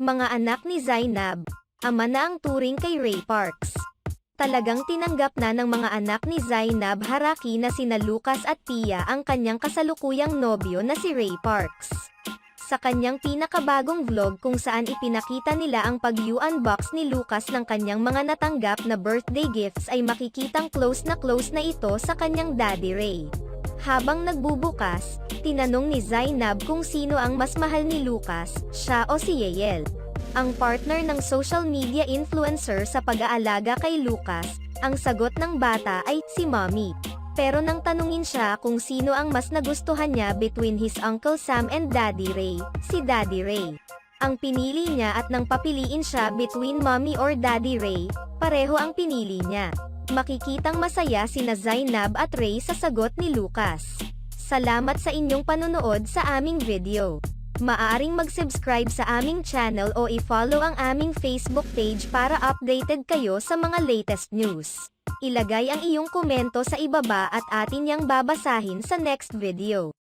Mga anak ni Zainab, ama na ang turing kay Ray Parks. Talagang tinanggap na ng mga anak ni Zainab Haraki na sina Lucas at Pia ang kanyang kasalukuyang nobyo na si Ray Parks. Sa kanyang pinakabagong vlog kung saan ipinakita nila ang pag-unbox ni Lucas ng kanyang mga natanggap na birthday gifts ay makikitang close na ito sa kanyang daddy Ray. Habang nagbubukas, tinanong ni Zainab kung sino ang mas mahal ni Lucas, siya o si Yael. Ang partner ng social media influencer sa pag-aalaga kay Lucas, ang sagot ng bata ay si Mommy. Pero nang tanungin siya kung sino ang mas nagustuhan niya between his Uncle Sam and Daddy Ray, si Daddy Ray. Ang pinili niya at nang papiliin siya between Mommy or Daddy Ray, pareho ang pinili niya. Makikitang masaya sina Zainab at Ray sa sagot ni Lucas. Salamat sa inyong panonood sa aming video. Maaaring mag-subscribe sa aming channel o i-follow ang aming Facebook page para updated kayo sa mga latest news. Ilagay ang iyong komento sa ibaba at atin yang babasahin sa next video.